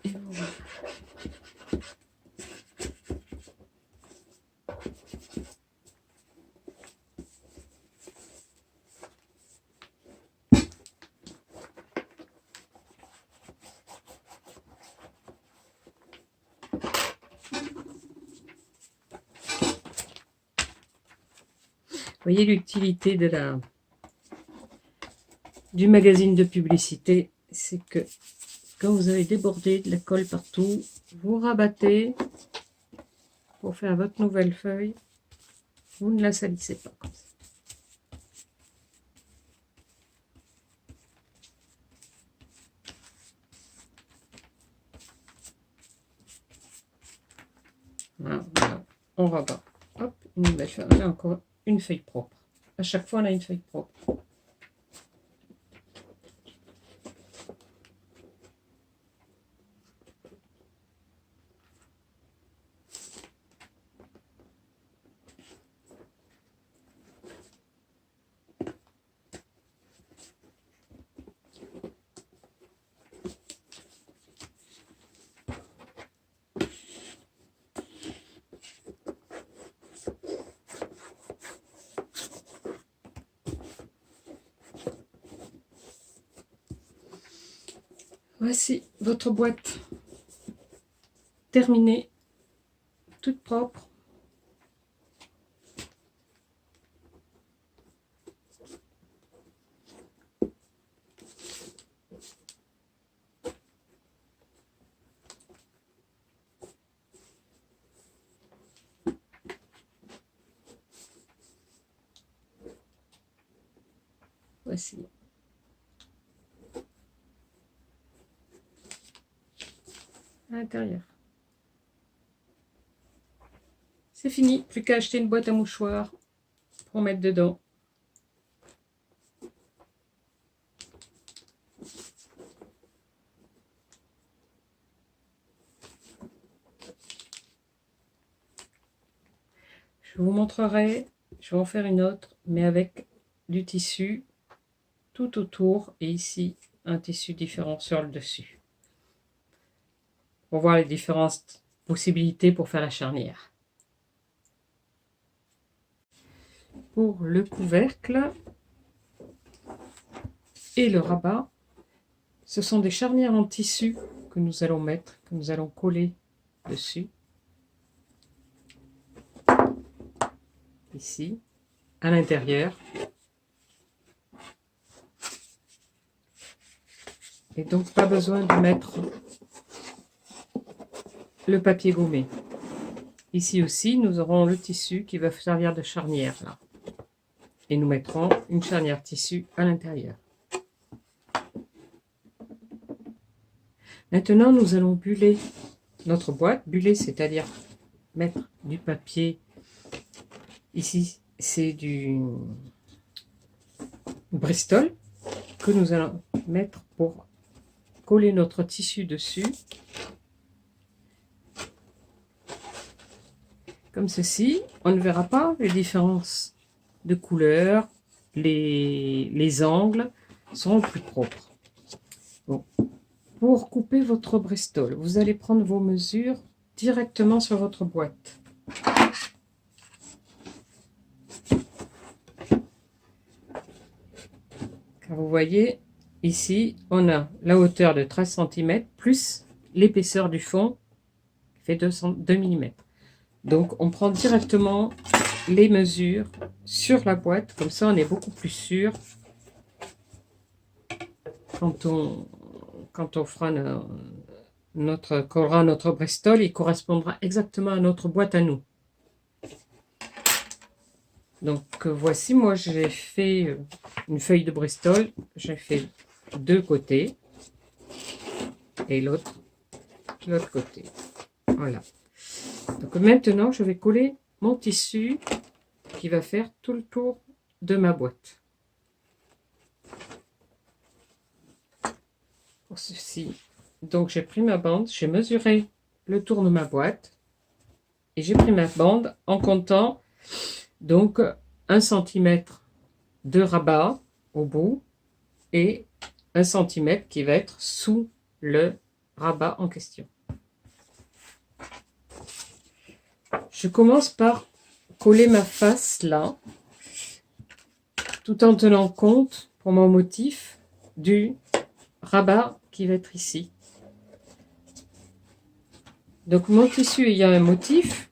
Et voilà. Vous voyez l'utilité du magazine de publicité, c'est que quand vous avez débordé de la colle partout, vous rabattez pour faire votre nouvelle feuille. Vous ne la salissez pas comme ça. Voilà, on rabat. Hop, une nouvelle feuille. On a encore une feuille propre. À chaque fois, on a une feuille propre. Voici votre boîte terminée, toute propre. Voici. À l'intérieur. C'est fini, plus qu'à acheter une boîte à mouchoirs pour mettre dedans. Je vous montrerai, je vais en faire une autre, mais avec du tissu tout autour et ici un tissu différent sur le dessus. Pour voir les différentes possibilités pour faire la charnière. Pour le couvercle et le rabat, ce sont des charnières en tissu que nous allons mettre, que nous allons coller dessus. Ici, à l'intérieur. Et donc pas besoin de mettre le papier gommé. Ici aussi, nous aurons le tissu qui va servir de charnière là. Et nous mettrons une charnière tissu à l'intérieur. Maintenant, nous allons buller notre boîte. Buller, c'est-à-dire mettre du papier. Ici, c'est du Bristol que nous allons mettre pour coller notre tissu dessus. Comme ceci, on ne verra pas les différences de couleurs, les angles seront plus propres. Bon. Pour couper votre Bristol, vous allez prendre vos mesures directement sur votre boîte. Car vous voyez, ici, on a la hauteur de 13 cm plus l'épaisseur du fond qui fait 2 mm. Donc, on prend directement les mesures sur la boîte. Comme ça, on est beaucoup plus sûr quand on fera collera notre Bristol, il correspondra exactement à notre boîte à nous. Donc voici, moi j'ai fait une feuille de Bristol, j'ai fait deux côtés et l'autre côté. Voilà. Donc maintenant je vais coller mon tissu qui va faire tout le tour de ma boîte. Pour ceci, donc j'ai pris ma bande, j'ai mesuré le tour de ma boîte et j'ai pris ma bande en comptant donc 1 cm de rabat au bout et 1 cm qui va être sous le rabat en question. Je commence par coller ma face là, tout en tenant compte pour mon motif du rabat qui va être ici. Donc mon tissu ayant un motif,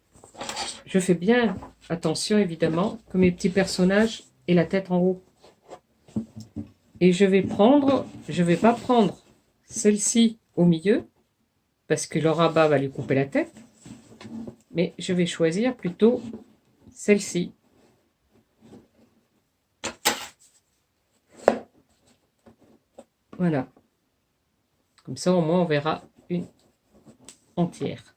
je fais bien attention évidemment que mes petits personnages aient la tête en haut. Et je vais pas prendre celle-ci au milieu, parce que le rabat va lui couper la tête, mais je vais choisir plutôt celle-ci. Voilà. Comme ça, au moins, on verra une entière.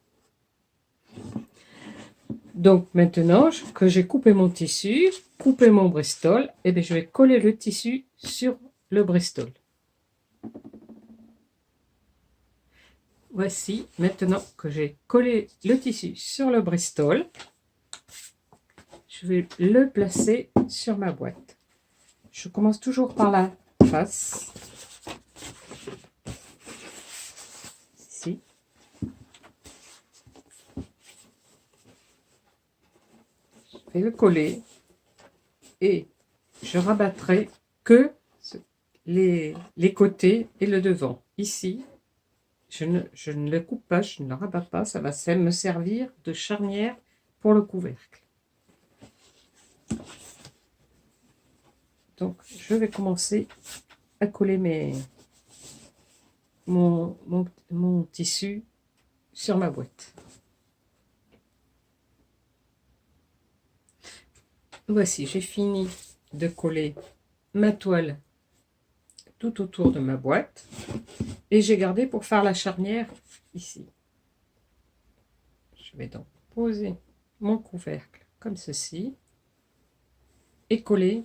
Donc, maintenant que j'ai coupé mon tissu, coupé mon Bristol, et bien, je vais coller le tissu sur le Bristol. Voici, maintenant que j'ai collé le tissu sur le Bristol, je vais le placer sur ma boîte. Je commence toujours par la face. Ici. Je vais le coller et je rabattrai que les côtés et le devant. Ici, je ne le coupe pas, je ne le rabats pas, ça va me servir de charnière pour le couvercle. Donc, je vais commencer à coller mon tissu sur ma boîte. Voici, j'ai fini de coller ma toile tout autour de ma boîte. Et j'ai gardé pour faire la charnière ici. Je vais donc poser mon couvercle comme ceci et coller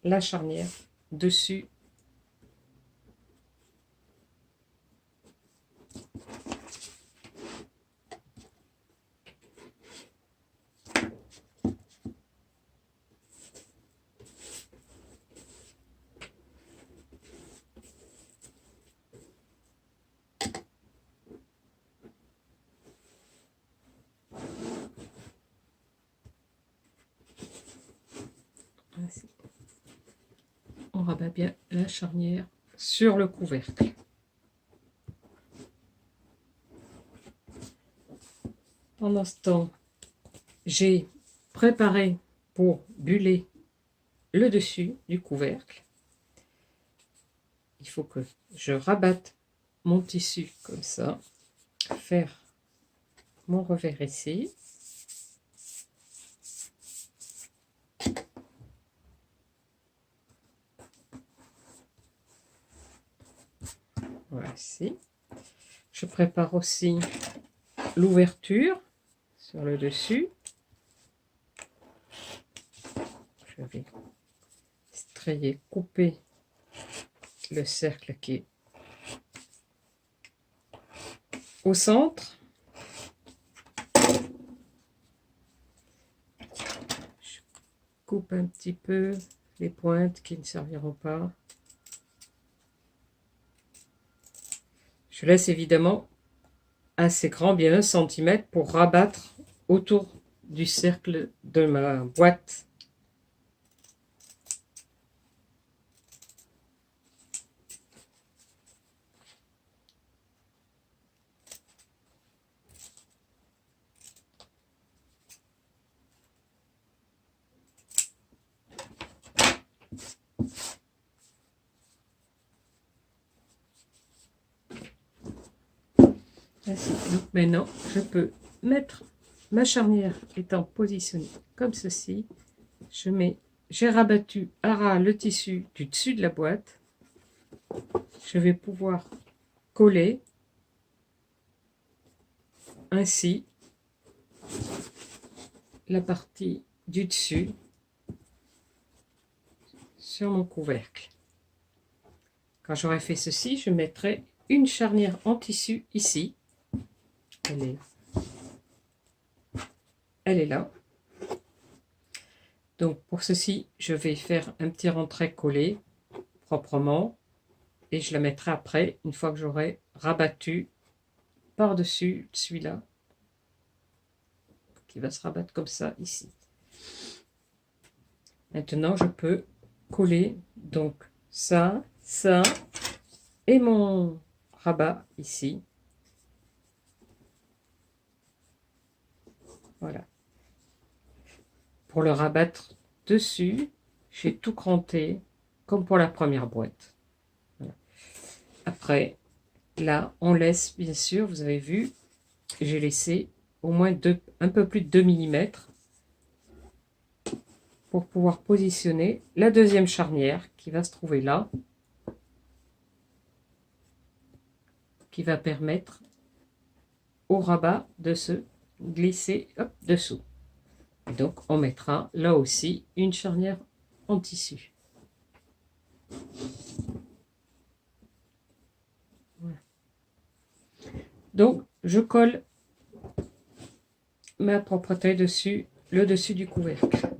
la charnière dessus. Ainsi. On rabat bien la charnière sur le couvercle. Pendant ce temps, j'ai préparé pour buller le dessus du couvercle. Il faut que je rabatte mon tissu comme ça, faire mon revers ici. Voilà, ici. Je prépare aussi l'ouverture sur le dessus. Je vais strier, couper le cercle qui est au centre. Je coupe un petit peu les pointes qui ne serviront pas. Je laisse évidemment assez grand, bien 1 cm, pour rabattre autour du cercle de ma boîte. Ainsi. Donc maintenant, je peux mettre ma charnière étant positionnée comme ceci. J'ai rabattu à ras le tissu du dessus de la boîte. Je vais pouvoir coller ainsi la partie du dessus sur mon couvercle. Quand j'aurai fait ceci, je mettrai une charnière en tissu ici. Elle est là. Donc pour ceci, je vais faire un petit rentré collé proprement et je la mettrai après, une fois que j'aurai rabattu par-dessus celui-là, qui va se rabattre comme ça ici. Maintenant, je peux coller donc ça et mon rabat ici. Voilà. Pour le rabattre dessus, j'ai tout cranté comme pour la première boîte. Voilà. Après, là, on laisse, bien sûr, vous avez vu, j'ai laissé au moins un peu plus de 2 mm pour pouvoir positionner la deuxième charnière qui va se trouver là, qui va permettre au rabat de se glisser dessous. Et donc on mettra là aussi une charnière en tissu. Voilà. Donc je colle ma propreté dessus, le dessus du couvercle.